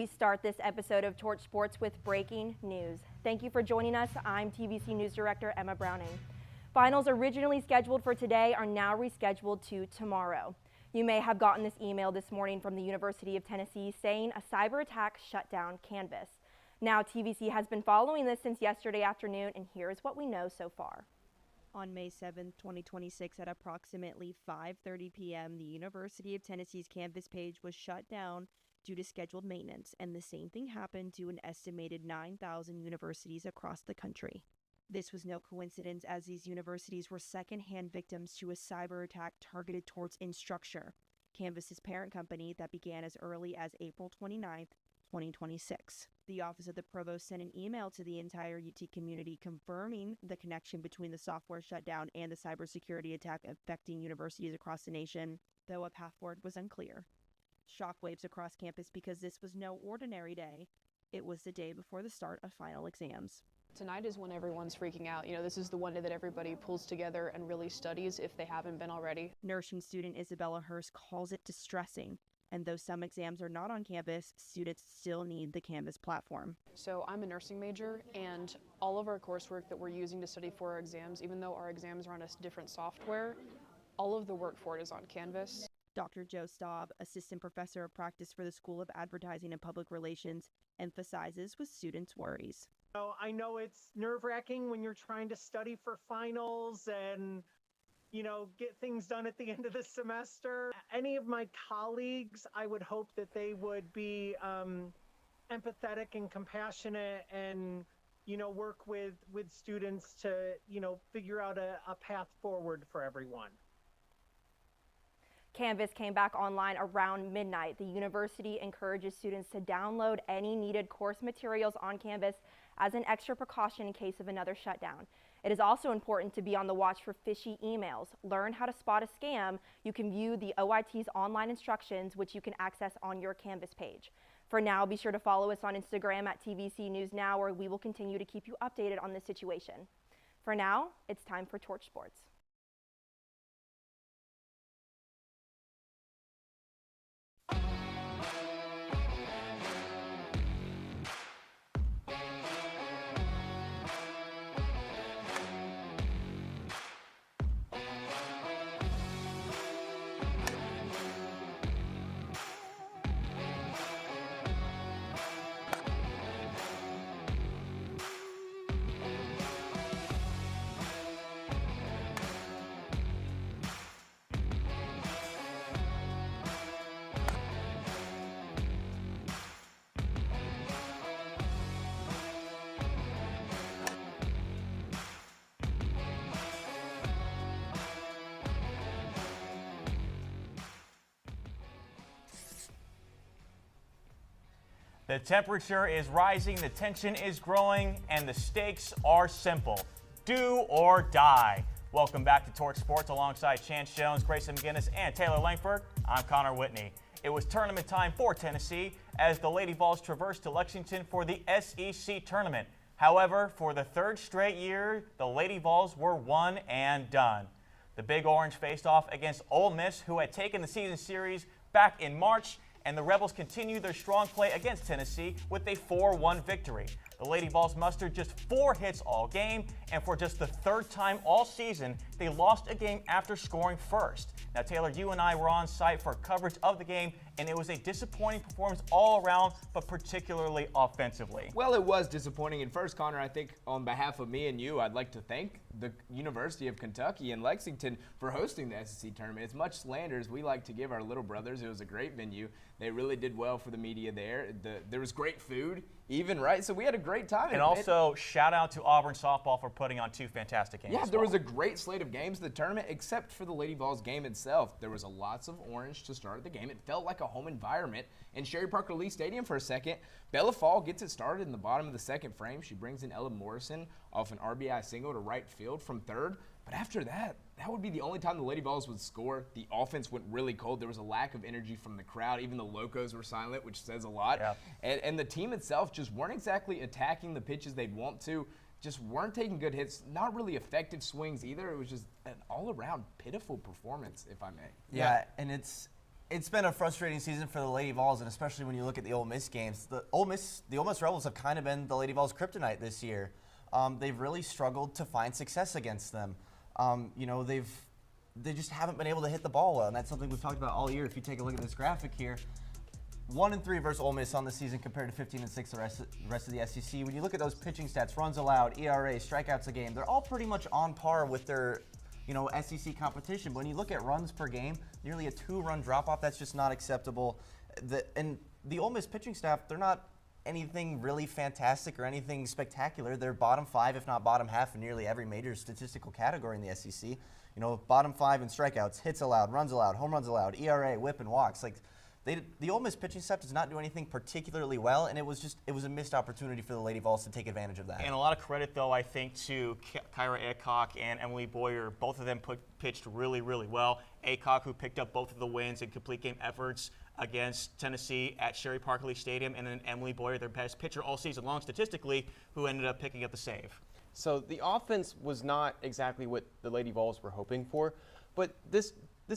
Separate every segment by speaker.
Speaker 1: We start this episode of Torch Sports with breaking news. Thank you for joining us. I'm TVC News Director Emma Browning. Finals originally scheduled for today are now rescheduled to tomorrow. You may have gotten this email this morning from the University of Tennessee saying a cyber attack shut down Canvas. Now TVC has been following this since yesterday afternoon, and here's what we know so far. On May 7, 2026 at approximately 5:30 p.m., the University of Tennessee's Canvas page was shut down due to scheduled maintenance, and the same thing happened to an estimated 9,000 universities across the country. This was no coincidence, as these universities were second-hand victims to a cyber attack targeted towards Instructure, Canvas's parent company, that began as early as April 29, 2026. The Office of the Provost sent an email to the entire UT community confirming the connection between the software shutdown and the cybersecurity attack affecting universities across the nation, though a path forward was unclear. Shockwaves across campus because this was no ordinary day. It was the day before the start of final exams.
Speaker 2: Tonight is when everyone's freaking out. This is the one day that everybody pulls together and really studies if they haven't been already.
Speaker 1: Nursing student Isabella Hurst calls it distressing. And though some exams are not on campus, students still need the Canvas platform.
Speaker 2: So I'm a nursing major, and all of our coursework that we're using to study for our exams, even though our exams are on a different software, all of the work for it is on Canvas.
Speaker 1: Dr. Joe Staub, assistant professor of practice for the School of Advertising and Public Relations, emphasizes with students' worries.
Speaker 3: I know it's nerve-wracking when you're trying to study for finals and get things done at the end of the semester. Any of my colleagues, I would hope that they would be empathetic and compassionate and, work with students to, figure out a path forward for everyone.
Speaker 1: Canvas came back online around midnight. The university encourages students to download any needed course materials on Canvas as an extra precaution in case of another shutdown. It is also important to be on the watch for fishy emails. Learn how to spot a scam. You can view the OIT's online instructions, which you can access on your Canvas page. For now, be sure to follow us on Instagram at TVC News Now, where we will continue to keep you updated on this situation. For now, it's time for Torch Sports.
Speaker 4: The temperature is rising, the tension is growing, and the stakes are simple. Do or die. Welcome back to Torch Sports alongside Chance Jones, Grayson McGinnis, and Taylor Langford. I'm Connor Whitney. It was tournament time for Tennessee as the Lady Vols traversed to Lexington for the SEC tournament. However, for the third straight year, the Lady Vols were one and done. The Big Orange faced off against Ole Miss, who had taken the season series back in March, and the Rebels continued their strong play against Tennessee with a 4-1 victory. The Lady Vols mustered just 4 hits all game, and for just the third time all season, they lost a game after scoring first. Now, Taylor, you and I were on site for coverage of the game, and it was a disappointing performance all around, but particularly offensively.
Speaker 5: Well, it was disappointing. And first, Connor, I think on behalf of me and you, I'd like to thank the University of Kentucky in Lexington for hosting the SEC tournament. As much slander as we like to give our little brothers, it was a great venue. They really did well for the media there. There was great food, even, right? So we had a great time.
Speaker 4: And also, shout out to Auburn softball for putting on 2 fantastic games.
Speaker 5: Yeah, there was a great slate of games in the tournament, except for the Lady Vols game itself. There was lots of orange to start the game. It felt like a home environment in Sherry Parker Lee Stadium for a second. Bella Fall gets it started in the bottom of the second frame. She brings in Ella Morrison off an RBI single to right field from third. But after that, that would be the only time the Lady Vols would score. The offense went really cold. There was a lack of energy from the crowd. Even the locos were silent, which says a lot.
Speaker 4: Yeah.
Speaker 5: And the team itself just weren't exactly attacking the pitches they'd want to. Just weren't taking good hits. Not really effective swings either. It was just an all-around pitiful performance, if I may.
Speaker 6: Yeah, and it's It's been a frustrating season for the Lady Vols, and especially when you look at the Ole Miss games. The Ole Miss Rebels have kind of been the Lady Vols' kryptonite this year. They've really struggled to find success against them. They just haven't been able to hit the ball well, and that's something we've talked about all year. If you take a look at this graphic here, 1-3 versus Ole Miss on the season compared to 15-6 the rest of the SEC. When you look at those pitching stats, runs allowed, ERA, strikeouts a game, they're all pretty much on par with their SEC competition. But when you look at runs per game, nearly a 2-run drop-off, that's just not acceptable. And the Ole Miss pitching staff, they're not anything really fantastic or anything spectacular. They're bottom 5, if not bottom half, in nearly every major statistical category in the SEC. Bottom 5 in strikeouts, hits allowed, runs allowed, home runs allowed, ERA, whip, and walks. The Ole Miss pitching staff does not do anything particularly well, and it was a missed opportunity for the Lady Vols to take advantage of that.
Speaker 4: And a lot of credit, though, I think, to Kyra Aycock and Emily Boyer. Both of them pitched really, really well. Aycock, who picked up both of the wins in complete game efforts against Tennessee at Sherry Parker Lee Stadium, and then Emily Boyer, their best pitcher all season long statistically, who ended up picking up the save.
Speaker 7: So the offense was not exactly what the Lady Vols were hoping for, but this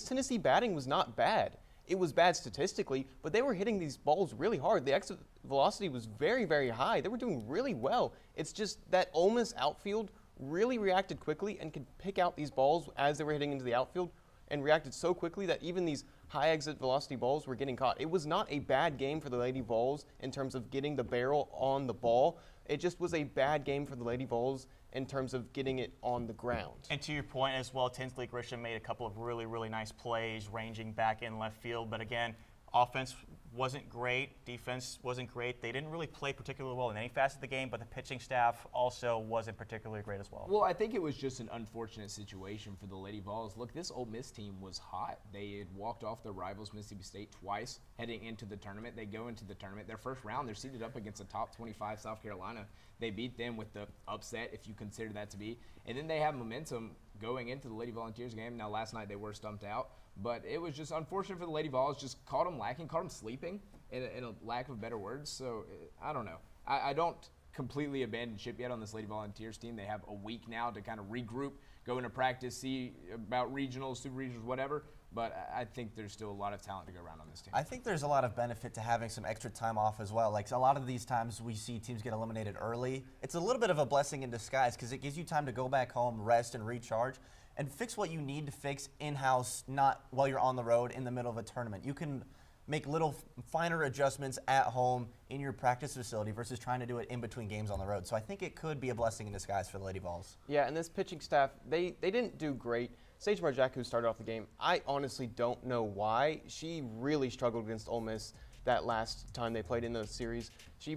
Speaker 7: Tennessee batting was not bad. It was bad statistically, but they were hitting these balls really hard. The exit velocity was very, very high. They were doing really well. It's just that Ole Miss outfield really reacted quickly and could pick out these balls as they were hitting into the outfield and reacted so quickly that even these high exit velocity balls were getting caught. It was not a bad game for the Lady Vols in terms of getting the barrel on the ball. It just was a bad game for the Lady Vols in terms of getting it on the ground.
Speaker 4: And to your point as well, Tinsley Grisham made a couple of really, really nice plays ranging back in left field. But again, offense wasn't great, defense wasn't great. They didn't really play particularly well in any facet of the game, but the pitching staff also wasn't particularly great as well.
Speaker 5: Well, I think it was just an unfortunate situation for the Lady Vols. Look, this Ole Miss team was hot. They had walked off their rivals, Mississippi State, twice heading into the tournament. They go into the tournament. Their first round, they're seeded up against a top 25 South Carolina. They beat them with the upset, if you consider that to be. And then they have momentum going into the Lady Volunteers game. Now, last night they were stumped out. But it was just unfortunate for the Lady Vols. Just caught them lacking, caught them sleeping, in a lack of better words. So, I don't know. I don't completely abandon ship yet on this Lady Volunteers team. They have a week now to kind of regroup, go into practice, see about regionals, super regionals, whatever. But I think there's still a lot of talent to go around on this team.
Speaker 6: I think there's a lot of benefit to having some extra time off as well. Like a lot of these times we see teams get eliminated early. It's a little bit of a blessing in disguise because it gives you time to go back home, rest, and recharge, and fix what you need to fix in-house, not while you're on the road in the middle of a tournament. You can make little finer adjustments at home in your practice facility versus trying to do it in between games on the road. So I think it could be a blessing in disguise for the Lady Vols.
Speaker 7: Yeah, and this pitching staff, they didn't do great. Sage Marjack, who started off the game, I honestly don't know why. She really struggled against Ole Miss that last time they played in the series. She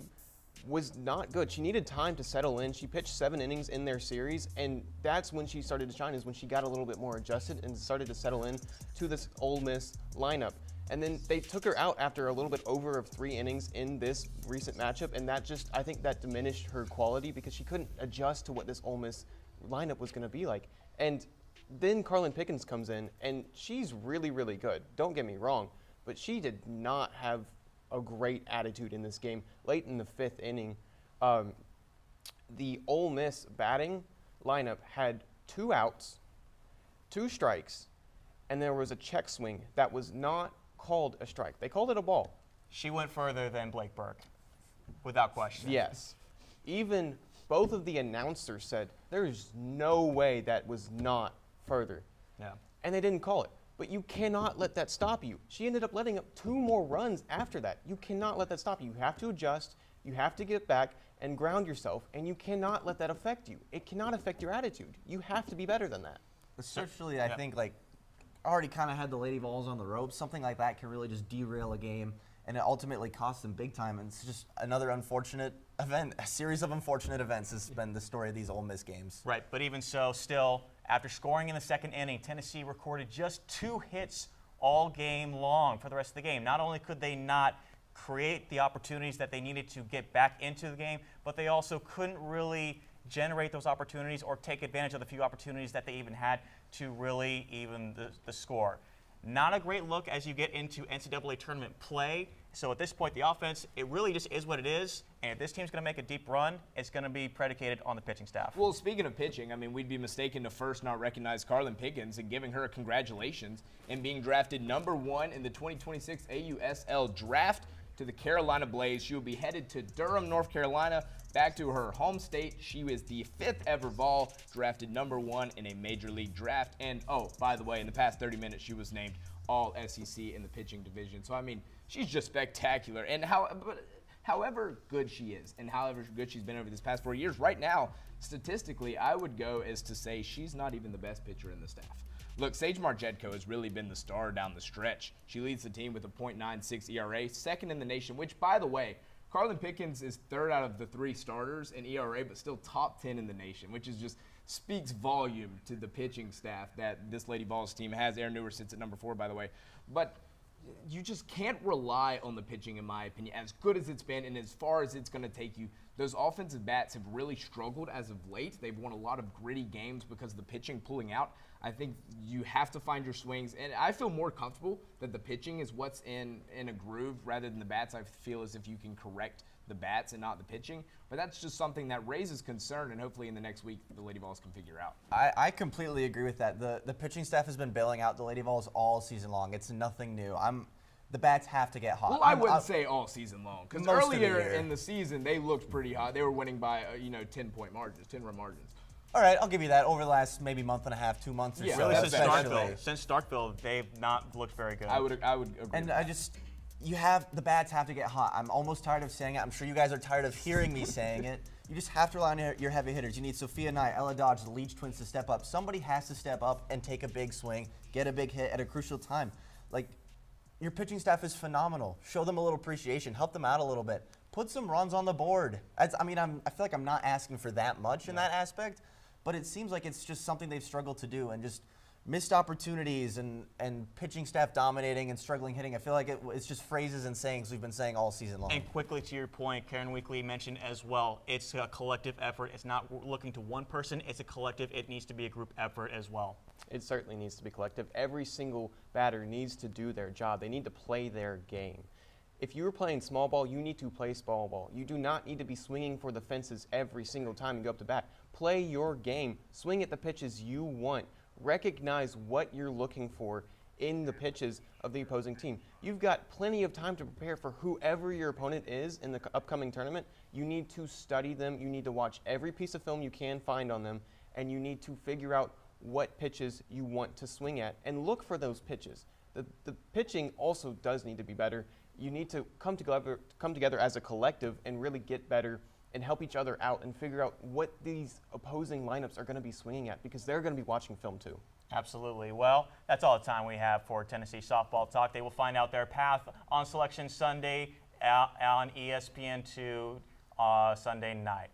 Speaker 7: was not good. She needed time to settle in. She pitched 7 innings in their series, and that's when she started to shine, is when she got a little bit more adjusted and started to settle in to this Ole Miss lineup. And then they took her out after a little bit over of 3 innings in this recent matchup, and that just, I think that diminished her quality because she couldn't adjust to what this Ole Miss lineup was going to be like. And then Carlin Pickens comes in, and she's really, really good. Don't get me wrong, but she did not have a great attitude in this game. Late in the 5th inning, the Ole Miss batting lineup had 2 outs, 2 strikes, and there was a check swing that was not called a strike. They called it a ball.
Speaker 4: She went further than Blake Burke, without question.
Speaker 7: Yes. Even both of the announcers said there's no way that was not further.
Speaker 4: Yeah.
Speaker 7: And they didn't call it. But you cannot let that stop you. She ended up letting up 2 more runs after that. You cannot let that stop you. You have to adjust. You have to get back and ground yourself, and you cannot let that affect you. It cannot affect your attitude. You have to be better than that.
Speaker 6: Especially, I think, like, already kind of had the Lady Vols on the ropes. Something like that can really just derail a game, and it ultimately costs them big time. And it's just another unfortunate event. A series of unfortunate events has been the story of these Ole Miss games.
Speaker 4: Right, but even so, still, after scoring in the 2nd inning, Tennessee recorded just 2 hits all game long for the rest of the game. Not only could they not create the opportunities that they needed to get back into the game, but they also couldn't really generate those opportunities or take advantage of the few opportunities that they even had to really even the score. Not a great look as you get into NCAA tournament play. So at this point, the offense, it really just is what it is. And if this team's going to make a deep run, it's going to be predicated on the pitching staff.
Speaker 5: Well, speaking of pitching, I mean, we'd be mistaken to first not recognize Carlin Pickens and giving her congratulations and being drafted #1 in the 2026 AUSL draft to the Carolina Blaze. She will be headed to Durham, North Carolina, back to her home state. She is the 5th ever Vol, drafted #1 in a major league draft. And, oh, by the way, in the past 30 minutes, she was named All SEC in the pitching division. So, I mean, she's just spectacular. And however good she is and however good she's been over these past 4 years, right now, statistically, I would go as to say she's not even the best pitcher in the staff. Look, Sage Marjetko has really been the star down the stretch. She leads the team with a .96 ERA, second in the nation, which, by the way, Carlin Pickens is third out of the 3 starters in ERA, but still top 10 in the nation, which is just speaks volume to the pitching staff that this Lady Vols team has. Aaron Newer sits at #4, by the way. But you just can't rely on the pitching, in my opinion, as good as it's been and as far as it's going to take you. Those offensive bats have really struggled as of late. They've won a lot of gritty games because of the pitching pulling out. I think you have to find your swings, and I feel more comfortable that the pitching is what's in a groove rather than the bats. I feel as if you can correct the bats and not the pitching, but that's just something that raises concern, and hopefully in the next week the Lady Vols can figure out.
Speaker 6: I completely agree with that. The pitching staff has been bailing out the Lady Vols all season long. It's nothing new. The bats have to get hot.
Speaker 5: Well, I wouldn't say all season long, because earlier
Speaker 6: year
Speaker 5: in the season they looked pretty hot. They were winning by 10-point margins, 10-run margins.
Speaker 6: All right, I'll give you that. Over the last maybe month and a half, 2 months or
Speaker 5: Yeah,
Speaker 6: so.
Speaker 4: Really,
Speaker 6: especially.
Speaker 4: since Starkville, they've not looked very good.
Speaker 5: I would agree.
Speaker 6: And
Speaker 5: with
Speaker 6: the bats have to get hot. I'm almost tired of saying it. I'm sure you guys are tired of hearing me saying it. You just have to rely on your heavy hitters. You need Sophia Knight, Ella Dodge, the Leach twins to step up. Somebody has to step up and take a big swing, get a big hit at a crucial time. Like, your pitching staff is phenomenal. Show them a little appreciation. Help them out a little bit. Put some runs on the board. I feel like I'm not asking for that much in that aspect, but it seems like it's just something they've struggled to do, and just missed opportunities and pitching staff dominating and struggling hitting. I feel like it's just phrases and sayings we've been saying all season long.
Speaker 4: And quickly to your point, Karen Weekly mentioned as well, it's a collective effort. It's not looking to one person, it's a collective. It needs to be a group effort as well.
Speaker 7: It certainly needs to be collective. Every single batter needs to do their job. They need to play their game. If you were playing small ball, you need to play small ball. You do not need to be swinging for the fences every single time you go up to bat. Play your game. Swing at the pitches you want. Recognize what you're looking for in the pitches of the opposing team. You've got plenty of time to prepare for whoever your opponent is in the upcoming tournament. You need to study them. You need to watch every piece of film you can find on them, and you need to figure out what pitches you want to swing at and look for those pitches. The pitching also does need to be better. You need to come together as a collective and really get better and help each other out and figure out what these opposing lineups are going to be swinging at, because they're going to be watching film too.
Speaker 4: Absolutely. Well, that's all the time we have for Tennessee Softball Talk. They will find out their path on Selection Sunday on ESPN2 Sunday night.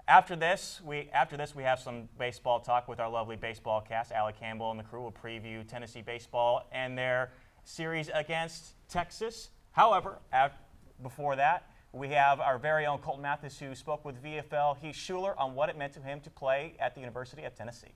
Speaker 4: After this, we have some baseball talk with our lovely baseball cast. Allie Campbell and the crew will preview Tennessee baseball and their series against Texas. However, before that, we have our very own Colton Mathis, who spoke with VFL Heath Schuler on what it meant to him to play at the University of Tennessee.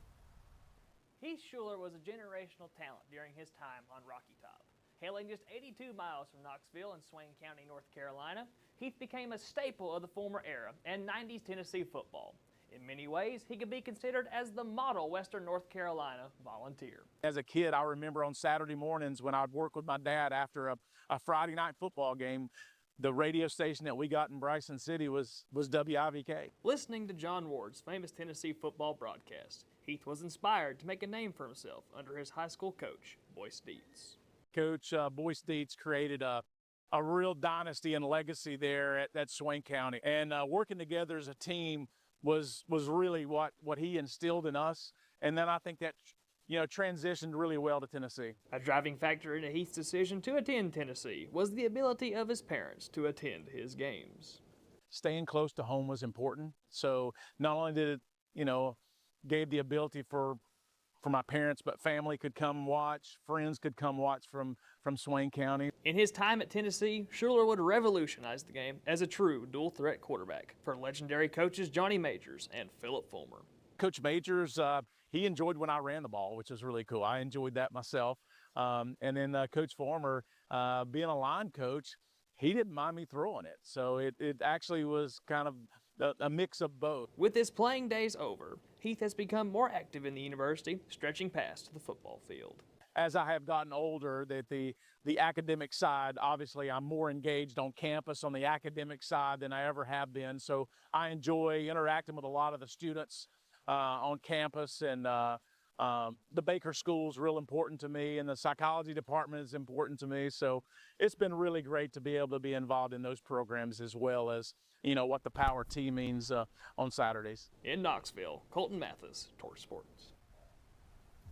Speaker 8: Heath Schuler was a generational talent during his time on Rocky Top. Hailing just 82 miles from Knoxville in Swain County, North Carolina, Heath became a staple of the former era and 90s Tennessee football. In many ways, he could be considered as the model Western North Carolina Volunteer.
Speaker 9: As a kid, I remember on Saturday mornings when I'd work with my dad after a Friday night football game, the radio station that we got in Bryson City was WIVK.
Speaker 8: Listening to John Ward's famous Tennessee football broadcast, Heath was inspired to make a name for himself under his high school coach, Boyce Dietz.
Speaker 9: Coach Boyce Dietz created a real dynasty and legacy there at Swain County. And working together as a team was really what he instilled in us. And then I think that transitioned really well to Tennessee.
Speaker 8: A driving factor in Heath's decision to attend Tennessee was the ability of his parents to attend his games.
Speaker 9: Staying close to home was important. So not only did it, gave the ability for my parents, but family could come watch, friends could come watch from Swain County.
Speaker 8: In his time at Tennessee, Schuler would revolutionize the game as a true dual-threat quarterback for legendary coaches Johnny Majors and Philip Fulmer.
Speaker 9: Coach Majors, he enjoyed when I ran the ball, which was really cool. I enjoyed that myself. And then Coach Former, being a line coach, he didn't mind me throwing it. So it actually was kind of a mix of both.
Speaker 8: With his playing days over, Heath has become more active in the university, stretching past the football field.
Speaker 9: As I have gotten older, that the academic side, obviously I'm more engaged on campus on the academic side than I ever have been. So I enjoy interacting with a lot of the students on campus, and the Baker School is real important to me, and the psychology department is important to me. So it's been really great to be able to be involved in those programs, as well as, you know, what the Power T means on Saturdays.
Speaker 8: In Knoxville, Colton Mathis, Torch Sports.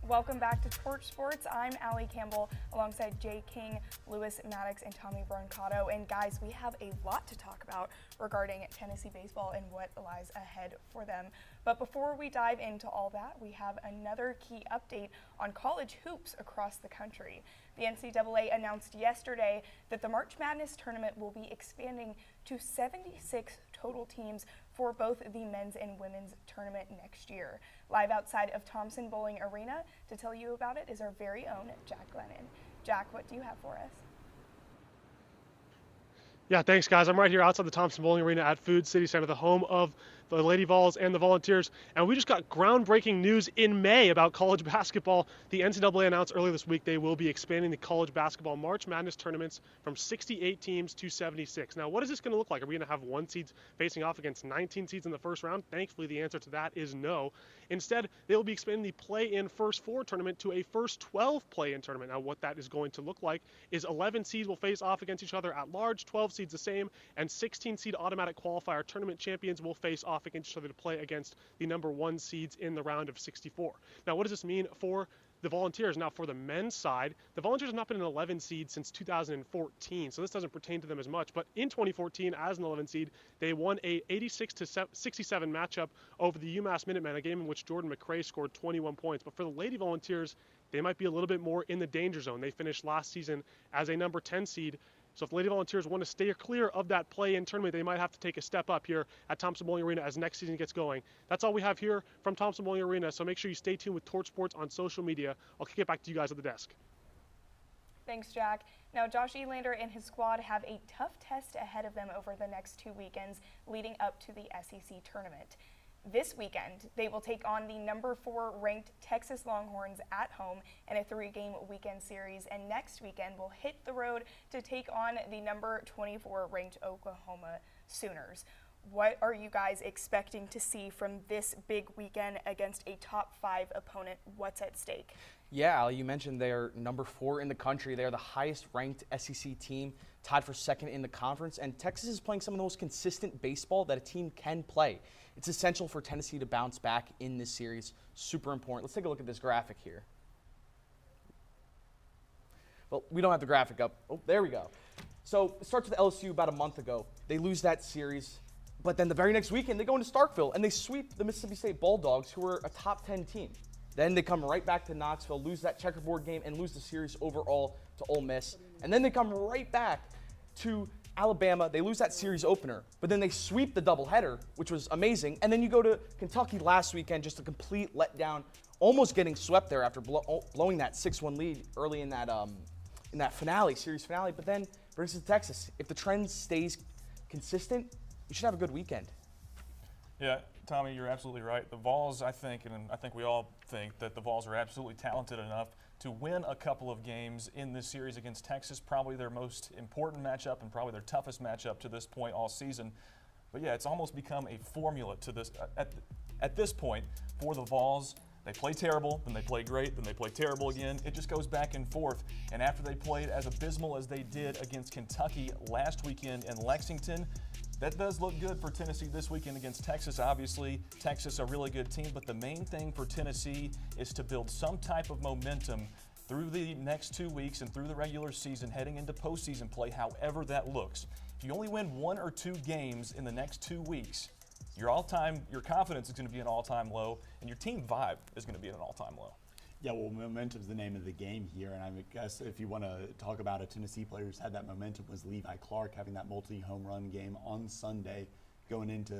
Speaker 10: Welcome back to Torch Sports. I'm Allie Campbell alongside Jay King, Lewis Maddox, and Tommy Brancato. And guys, we have a lot to talk about regarding Tennessee baseball and what lies ahead for them. But before we dive into all that, we have another key update on college hoops across the country. The NCAA announced yesterday that the March Madness tournament will be expanding to 76 total teams for both the men's and women's tournament next year. Live outside of Thompson Bowling Arena to tell you about it is our very own Jack Glennon. Jack, what do you have for us?
Speaker 11: Yeah, thanks, guys. I'm right here outside the Thompson Bowling Arena at Food City Center, the home of the Lady Vols and the Volunteers. And we just got groundbreaking news in May about college basketball. The NCAA announced earlier this week they will be expanding the college basketball March Madness tournaments from 68 teams to 76. Now, what is this going to look like? Are we going to have 1 seeds facing off against 19 seeds in the first round? Thankfully, the answer to that is no. Instead, they will be expanding the play-in first 4 tournament to a first 12 play-in tournament. Now, what that is going to look like is 11 seeds will face off against each other at large, 12 seeds the same, and 16 seed automatic qualifier tournament champions will face off against each other to play against the number 1 seeds in the round of 64. Now, what does this mean for the Volunteers? Now, for the men's side, the Volunteers have not been an 11 seed since 2014, so this doesn't pertain to them as much. But in 2014, as an 11 seed, they won a 86-67 matchup over the UMass Minutemen, a game in which Jordan McRae scored 21 points. But for the Lady Volunteers, they might be a little bit more in the danger zone. They finished last season as a number 10 seed. So if the Lady Volunteers want to stay clear of that play-in tournament, they might have to take a step up here at Thompson Bowling Arena as next season gets going. That's all we have here from Thompson Bowling Arena, so make sure you stay tuned with Torch Sports on social media. I'll kick it back to you guys at the desk.
Speaker 10: Thanks, Jack. Now, Josh Elander and his squad have a tough test ahead of them over the next 2 weekends leading up to the SEC tournament. This weekend, they will take on the number 4 ranked Texas Longhorns at home in a 3-game weekend series, and next weekend will hit the road to take on the number 24 ranked Oklahoma Sooners. What are you guys expecting to see from this big weekend against a top 5 opponent? What's at stake?
Speaker 12: Yeah, Ali, you mentioned they're number 4 in the country. They're the highest ranked SEC team, tied for 2nd in the conference, and Texas is playing some of the most consistent baseball that a team can play. It's essential for Tennessee to bounce back in this series. Super important. Let's take a look at this graphic here. Well, we don't have the graphic up. Oh, there we go. So it starts with LSU about a month ago. They lose that series, but then the very next weekend they go into Starkville and they sweep the Mississippi State Bulldogs, who are a top 10 team. Then they come right back to Knoxville, lose that checkerboard game, and lose the series overall to Ole Miss. And then they come right back to Alabama. They lose that series opener, but then they sweep the doubleheader, which was amazing. And then you go to Kentucky last weekend, just a complete letdown, almost getting swept there after blowing that 6-1 lead early in that series finale. But then brings it to Texas. If the trend stays consistent, you should have a good weekend.
Speaker 13: Yeah, Tommy, you're absolutely right. The Vols, I think, and I think we all think that the Vols are absolutely talented enough to win a couple of games in this series against Texas, probably their most important matchup and probably their toughest matchup to this point all season. But yeah, it's almost become a formula to this at this point for the Vols. They play terrible, then they play great, then they play terrible again. It just goes back and forth. And after they played as abysmal as they did against Kentucky last weekend in Lexington, that does look good for Tennessee this weekend against Texas. Obviously, Texas a really good team, but the main thing for Tennessee is to build some type of momentum through the next 2 weeks and through the regular season, heading into postseason play, however that looks. If you only win 1 or 2 games in the next 2 weeks, your confidence is going to be an all-time low, and your team vibe is going to be at an all-time low.
Speaker 14: Yeah, well, momentum is the name of the game here, and I guess if you want to talk about a Tennessee player who's had that momentum was Levi Clark, having that multi-home run game on Sunday going into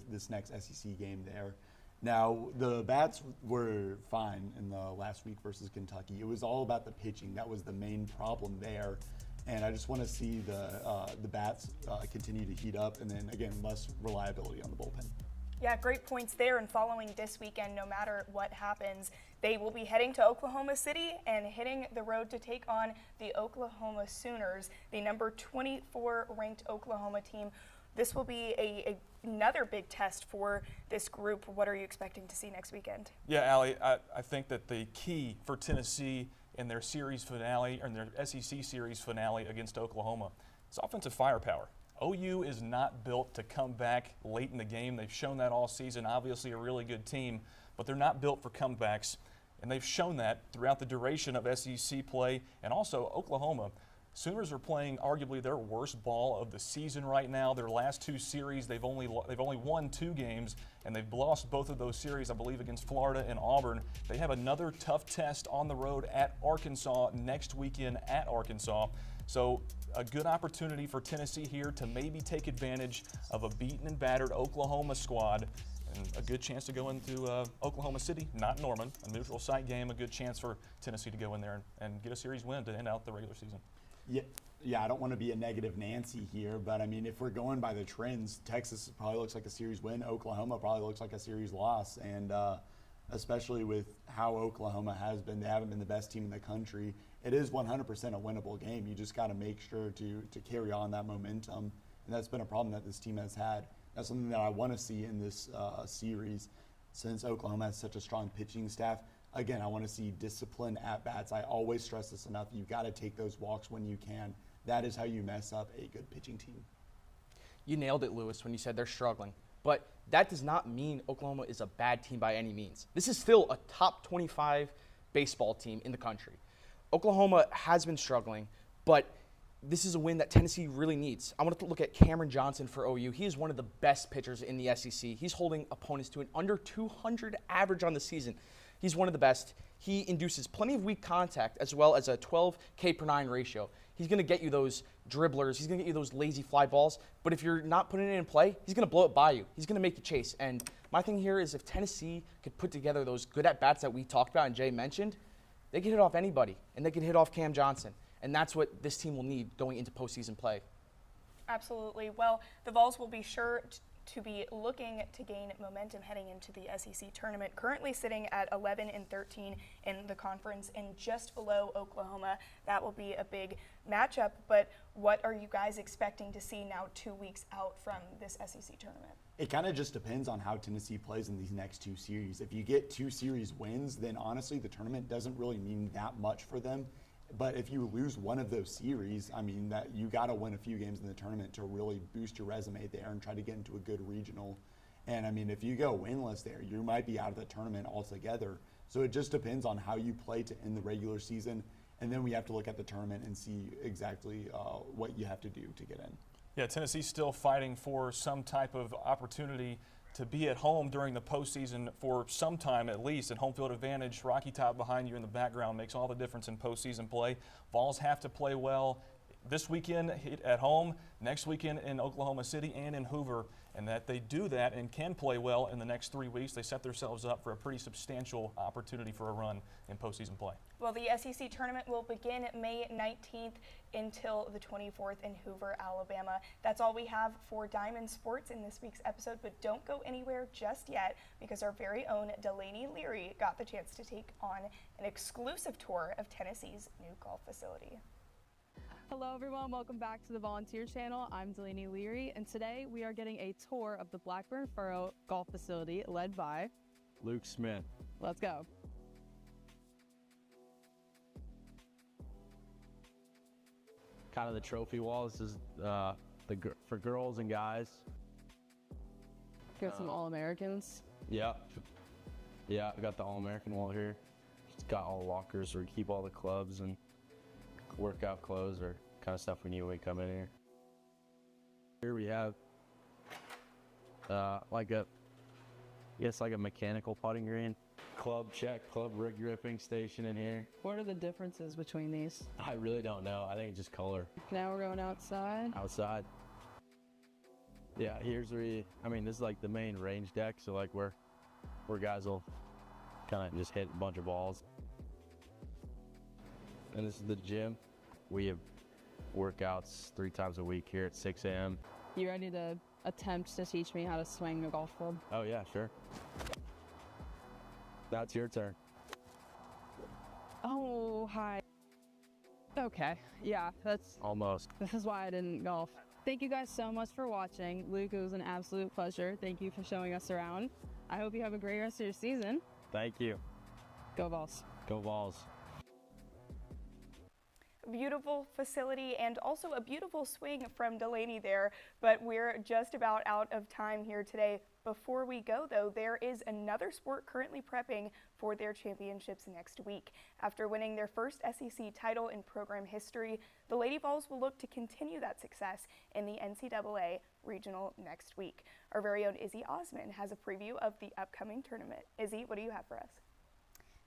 Speaker 14: this next SEC game there. Now, the bats were fine in the last week versus Kentucky. It was all about the pitching. That was the main problem there. And I just want to see the bats continue to heat up, and then, again, less reliability on the bullpen.
Speaker 10: Yeah, great points there. And following this weekend, no matter what happens, they will be heading to Oklahoma City and hitting the road to take on the Oklahoma Sooners, the number 24 ranked Oklahoma team. This will be another big test for this group. What are you expecting to see next weekend?
Speaker 13: Yeah, Allie, I think that the key for Tennessee in their series finale, or in their SEC series finale against Oklahoma, is offensive firepower. OU is not built to come back late in the game. They've shown that all season. Obviously a really good team, but they're not built for comebacks, and they've shown that throughout the duration of SEC play. And also Oklahoma, Sooners are playing arguably their worst ball of the season right now. Their last two series, they've only won 2 games, and they've lost both of those series, I believe, against Florida and Auburn. They have another tough test on the road at Arkansas next weekend at Arkansas. So a good opportunity for Tennessee here to maybe take advantage of a beaten and battered Oklahoma squad, and a good chance to go into Oklahoma City, not Norman, a neutral site game, a good chance for Tennessee to go in there and get a series win to end out the regular season.
Speaker 14: Yeah, I don't want to be a negative Nancy here, but I mean, if we're going by the trends, Texas probably looks like a series win. Oklahoma probably looks like a series loss, and especially with how Oklahoma has been, they haven't been the best team in the country. It is 100% a winnable game. You just got to make sure to carry on that momentum, and that's been a problem that this team has had. That's something that I want to see in this series, since Oklahoma has such a strong pitching staff. Again, I want to see discipline at bats. I always stress this enough. You've got to take those walks when you can. That is how you mess up a good pitching team.
Speaker 12: You nailed it, Lewis, when you said they're struggling. But that does not mean Oklahoma is a bad team by any means. This is still a top 25 baseball team in the country. Oklahoma has been struggling, but this is a win that Tennessee really needs. I want to look at Cameron Johnson for OU. He is one of the best pitchers in the SEC. He's holding opponents to an under 200 average on the season. He's one of the best. He induces plenty of weak contact as well as a 12 K/9 ratio. He's going to get you those dribblers. He's going to get you those lazy fly balls. But if you're not putting it in play, he's going to blow it by you. He's going to make you chase. And my thing here is if Tennessee could put together those good at-bats that we talked about and Jay mentioned, they can hit off anybody, and they can hit off Cam Johnson. And that's what this team will need going into postseason play.
Speaker 10: Absolutely. Well, the Vols will be sure to be looking to gain momentum heading into the SEC tournament, currently sitting at 11-13 in the conference and just below Oklahoma. That will be a big matchup, but what are you guys expecting to see now 2 weeks out from this SEC tournament?
Speaker 14: It kind of just depends on how Tennessee plays in these next 2 series. If you get 2 series wins, then honestly the tournament doesn't really mean that much for them. But if you lose one of those series, I mean, that you got to win a few games in the tournament to really boost your resume there and try to get into a good regional. And I mean, if you go winless there, you might be out of the tournament altogether. So it just depends on how you play to end the regular season. And then we have to look at the tournament and see exactly what you have to do to get in.
Speaker 13: Yeah, Tennessee's still fighting for some type of opportunity to be at home during the postseason for some time at least, and home field advantage. Rocky Top behind you in the background makes all the difference in postseason play. Vols have to play well this weekend at home, next weekend in Oklahoma City and in Hoover, and that they do that and can play well in the next 3 weeks. They set themselves up for a pretty substantial opportunity for a run in postseason play.
Speaker 10: Well, the SEC tournament will begin May 19th until the 24th in Hoover, Alabama. That's all we have for Diamond Sports in this week's episode, but don't go anywhere just yet because our very own Delaney Leary got the chance to take on an exclusive tour of Tennessee's new golf facility.
Speaker 15: Hello everyone, welcome back to the Volunteer Channel. I'm Delaney Leary, and today we are getting a tour of the Blackburn Furrow Golf Facility led by
Speaker 16: Luke Smith.
Speaker 15: Let's go.
Speaker 16: Kind of the trophy wall. This is for girls and guys.
Speaker 15: Got some All-Americans.
Speaker 16: Yeah, I got the All-American wall here. It's got all the lockers where we keep all the clubs and workout clothes or kind of stuff we need when we come in here. Here we have like a mechanical putting green, club check, club rig gripping station in here.
Speaker 15: What are the differences between these?
Speaker 16: I really don't know. I think it's just color.
Speaker 15: Now we're going outside.
Speaker 16: Outside. Yeah, here's where this is like the main range deck. So like where where guys will kind of just hit a bunch of balls. And this is the gym. We have workouts 3 times a week here at 6 a.m.
Speaker 15: You ready to attempt to teach me how to swing a golf club?
Speaker 16: Oh yeah, sure. Now it's your turn.
Speaker 15: Oh, hi. Okay, yeah,
Speaker 16: Almost.
Speaker 15: this is why I didn't golf. Thank you guys so much for watching. Luke, it was an absolute pleasure. Thank you for showing us around. I hope you have a great rest of your season.
Speaker 16: Thank you.
Speaker 15: Go Vols.
Speaker 16: Go Vols.
Speaker 10: Beautiful facility and also a beautiful swing from Delaney there, but we're just about out of time here today. Before we go though, there is another sport currently prepping for their championships next week. After winning their first SEC title in program history, the Lady Vols will look to continue that success in the NCAA regional next week. Our very own Izzy Osman has a preview of the upcoming tournament. Izzy, what do you have for us?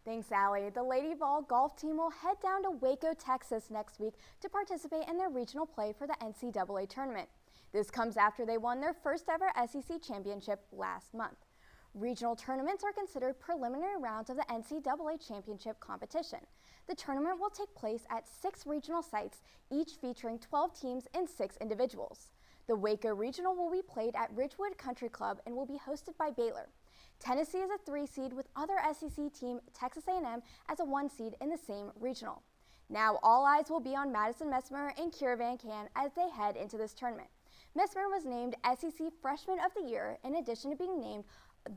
Speaker 17: Thanks, Allie. The Lady Vol golf team will head down to Waco, Texas next week to participate in their regional play for the NCAA tournament. This comes after they won their first ever SEC championship last month. Regional tournaments are considered preliminary rounds of the NCAA championship competition. The tournament will take place at 6 regional sites, each featuring 12 teams and 6 individuals. The Waco Regional will be played at Ridgewood Country Club and will be hosted by Baylor. Tennessee is a 3 seed with other SEC team Texas A&M as a 1 seed in the same regional. Now all eyes will be on Madison Messmer and Kira Van Can as they head into this tournament. Messmer was named SEC Freshman of the Year in addition to being named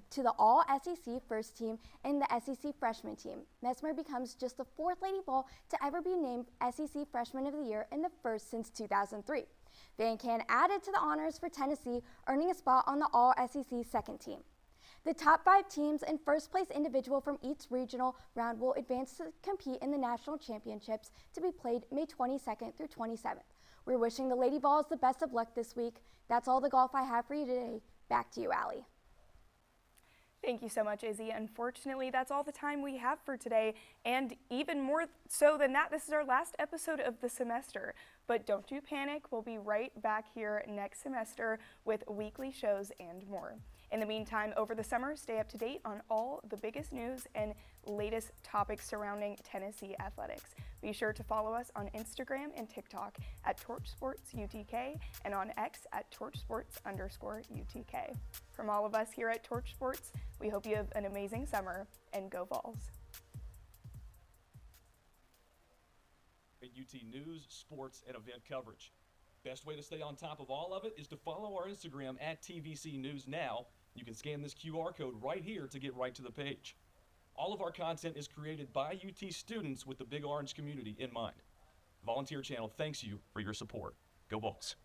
Speaker 17: to the All-SEC First Team and the SEC Freshman Team. Messmer becomes just the 4th Lady Vol to ever be named SEC Freshman of the Year and the first since 2003. Van Can added to the honors for Tennessee, earning a spot on the All-SEC Second Team. The top 5 teams and first place individual from each regional round will advance to compete in the national championships to be played May 22nd through 27th. We're wishing the Lady Vols the best of luck this week. That's all the golf I have for you today. Back to you, Allie.
Speaker 10: Thank you so much, Izzy. Unfortunately, that's all the time we have for today, and even more so than that, this is our last episode of the semester. But don't you panic, we'll be right back here next semester with weekly shows and more. In the meantime, over the summer, stay up to date on all the biggest news and latest topics surrounding Tennessee athletics. Be sure to follow us on Instagram and TikTok at TorchSportsUTK and on X at TorchSports_UTK. From all of us here at Torch Sports, we hope you have an amazing summer, and go Vols.
Speaker 18: UT news, sports, and event coverage. Best way to stay on top of all of it is to follow our Instagram at TVC News Now. You can scan this QR code right here to get right to the page. All of our content is created by UT students with the Big Orange community in mind. Volunteer Channel thanks you for your support. Go Vols.